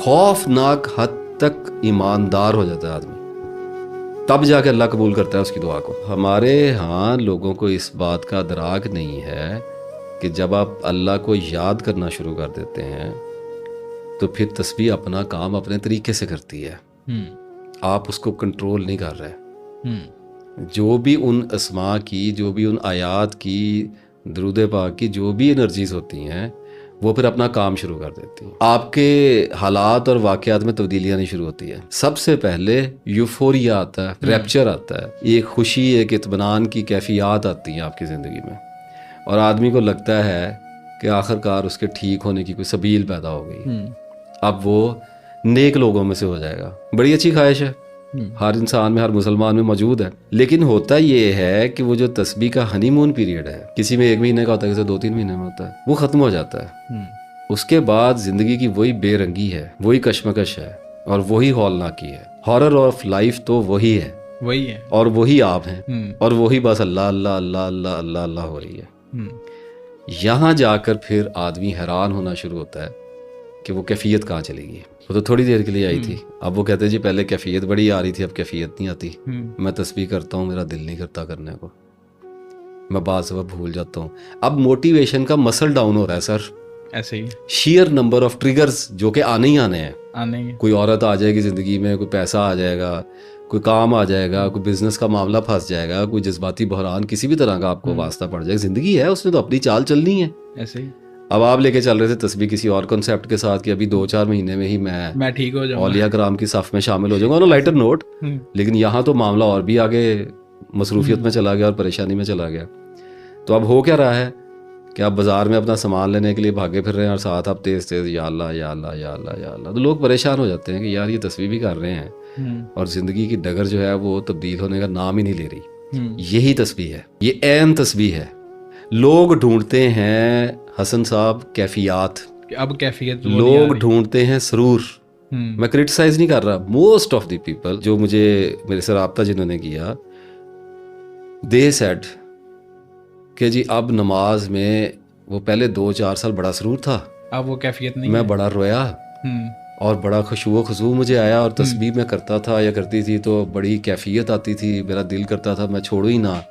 खौफनाक हद तक ईमानदार हो जाता है आदमी, तब जाके अल्लाह कबूल करता है उसकी दुआ को। हमारे यहाँ लोगों को इस बात का अदराक नहीं है कि जब आप अल्लाह को याद करना शुरू कर देते हैं तो फिर तस्बीह अपना काम अपने तरीके से करती है। आप उसको कंट्रोल नहीं कर रहे। जो भी उन अस्मा की, जो भी उन आयात की, दरूद पाक की जो भी एनर्जीज होती हैं वो फिर अपना काम शुरू कर देती हैं। आपके हालात और वाक़यात में तब्दीलियाँ नहीं शुरू होती है। सबसे पहले यूफोरिया आता है, रैप्चर आता है, एक खुशी, एक इत्मीनान की कैफियत आती है आपकी ज़िंदगी में, और आदमी को लगता है कि आखिरकार उसके ठीक होने की कोई सबील पैदा हो गई। अब वो नेक लोगों में से हो जाएगा। बड़ी अच्छी ख्वाहिश है, हर इंसान में, हर मुसलमान में मौजूद है। लेकिन होता ये है कि वो जो तस्बीह का हनीमून पीरियड है, किसी में 1 महीने का होता है, किसी 2-3 महीने में होता है, वो ख़त्म हो जाता है। उसके बाद ज़िंदगी की वही बेरंगी है, वही कशमकश है और वही हौलनाकी है। हॉरर ऑफ लाइफ तो वही है और वही आप हैं और वही बस अल्लाह अल्लाह अल्लाह अल्लाह अल्लाह अल्लाह हो रही है। यहाँ जाकर फिर आदमी हैरान होना शुरू होता है कि वो कैफियत कहाँ चली गई। वो तो थोड़ी देर के लिए आई थी, अब वो कहते हैं जी पहले कैफियत बड़ी आ रही थी, अब कैफियत नहीं आती। मैं तस्बीह करता हूँ, मेरा दिल नहीं करता करने को, मैं बात सब भूल जाता हूँ। अब मोटिवेशन का मसल डाउन हो रहा है सर, ऐसे ही शेयर नंबर ऑफ ट्रिगर्स जो कि आने ही आने हैं। कोई औरत आ जाएगी ज़िंदगी में, कोई पैसा आ जाएगा, कोई काम आ जाएगा, कोई बिजनेस का मामला फंस जाएगा, कोई जज्बाती बहरान किसी भी तरह का आपको वास्ता पड़ जाएगा। ज़िंदगी है, उसने तो अपनी चाल चलनी है। ऐसे ही अब आप लेके चल रहे थे तस्बीह किसी और कॉन्सेप्ट के साथ कि अभी 2-4 महीने में ही मैं ठीक हो जाऊंगा, औलिया कराम की सफ में शामिल हो जाऊंगा, ऑन अ लाइटर नोट। लेकिन यहाँ तो मामला और भी आगे मसरूफियत में चला गया और परेशानी में चला गया। तो अब हो क्या रहा है कि आप बाज़ार में अपना सामान लेने के लिए भागे फिर रहे हैं और साथ आप तेज़ तेज़ या अल्लाह या अल्लाह या अल्लाह या अल्लाह। तो लोग परेशान हो जाते हैं कि यार ये तस्बीह भी कर रहे हैं और ज़िंदगी की डगर जो है वो तब्दील होने का नाम ही नहीं ले रही। यही तस्बीह है, ये ऐन तस्बीह है। लोग ढूंढते हैं हसन साहब कैफियत, अब कैफियत लोग ढूंढते हैं सरूर। मैं क्रिटिसाइज नहीं कर रहा, मोस्ट ऑफ द पीपल जो मेरे से रब्ता जिन्होंने किया, दे सेड कि जी अब नमाज में वो पहले 2-4 साल बड़ा सरूर था, अब वो कैफियत नहीं मैं बड़ा रोया और बड़ा खुशू खुशू मुझे आया, और तस्बीह में करता था या करती थी तो बड़ी कैफियत आती थी, मेरा दिल करता था मैं छोड़ू ही ना।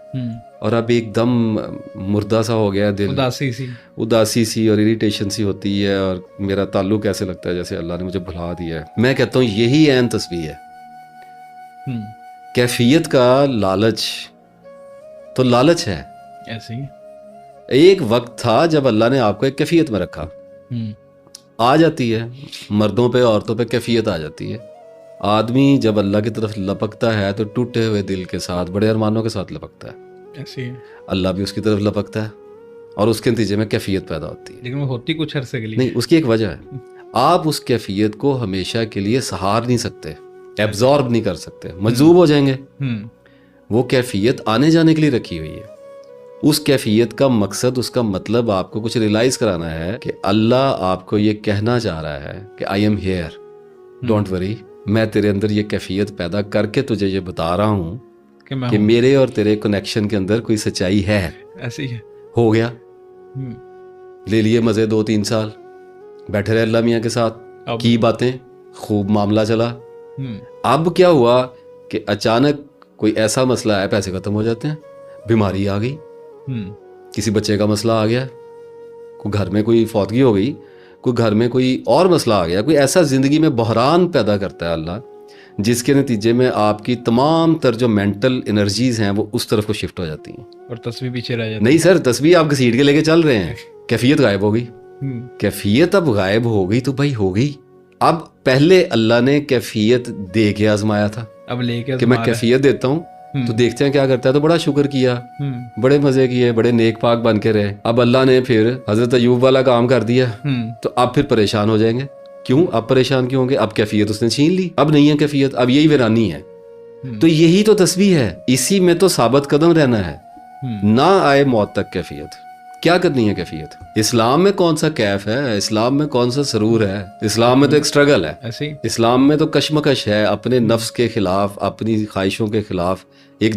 और अब एकदम मुर्दा सा हो गया दिल, उदासी सी और इरिटेशन सी होती है, और मेरा ताल्लुक ऐसे लगता है जैसे अल्लाह ने मुझे भुला दिया है। मैं कहता हूँ यही ऐन तस्बीह है। कैफियत का लालच तो लालच है। ऐसे ही एक वक्त था जब अल्लाह ने आपको एक कैफियत में रखा, आ जाती है मर्दों पे औरतों पे कैफियत आ जाती है। आदमी जब अल्लाह की तरफ लपकता है तो टूटे हुए दिल के साथ, बड़े अरमानों के साथ लपकता है। ऐसे ही अल्लाह भी उसकी तरफ लपकता है और उसके नतीजे में कैफियत पैदा होती है। लेकिन वो होती कुछ अरसे के लिए नहीं, उसकी एक वजह है। आप उस कैफियत को हमेशा के लिए सहार नहीं सकते, एब्जॉर्ब नहीं कर सकते, मजबूर हो जाएंगे। वो कैफियत आने जाने के लिए रखी हुई है। उस कैफियत का मकसद, उसका मतलब आपको कुछ रियलाइज कराना है कि अल्लाह आपको ये कहना चाह रहा है कि I am here, don't worry, मैं तेरे अंदर ये कैफियत पैदा करके तुझे ये बता रहा हूँ कि मेरे और तेरे कनेक्शन के अंदर कोई सच्चाई है। ऐसे ही है। हो गया, ले लिए मजे 2-3 साल, बैठे रहे अल्लाह मियाँ के साथ, की बातें, खूब मामला चला। अब क्या हुआ कि अचानक कोई ऐसा मसला है, पैसे खत्म हो जाते हैं, बीमारी आ गई, किसी बच्चे का मसला आ गया, कोई घर में कोई फौतगी हो गई, कोई घर में कोई और मसला आ गया, कोई ऐसा ज़िंदगी में बहरान पैदा करता है अल्लाह, जिसके नतीजे में आपकी तमाम तर जो मेंटल एनर्जीज हैं वो उस तरफ को शिफ्ट हो जाती हैं और तस्बीह पीछे रह जाती है। नहीं सर, तस्बीह आप घसीट के लेके चल रहे हैं, कैफियत गायब हो गई। कैफियत अब गायब हो गई तो भाई हो गई। अब पहले अल्लाह ने कैफियत दे के आजमाया था, अब लेके कि मैं कैफियत देता हूँ तो देखते हैं क्या करता है। तो बड़ा शुक्र किया, बड़े मजे किए, बड़े नेक पाक बन के रहे। अब अल्लाह ने फिर हजरत अयूब वाला काम कर दिया, तो अब फिर परेशान हो जाएंगे। क्यों अब परेशान क्यों होंगे? अब कैफियत उसने छीन ली, अब नहीं है कैफियत, अब यही वीरानी है। तो यही तो तस्बीह है, इसी में तो साबित कदम रहना है, ना आए मौत तक कैफियत। क्या करनी है कैफियत? इस्लाम में कौन सा कैफ है, इस्लाम में कौन सा सरूर है? इस्लाम में तो एक स्ट्रगल है, इस्लाम में तो कशमकश है, अपने नफ्स के खिलाफ, अपनी ख्वाहिशों के खिलाफ एक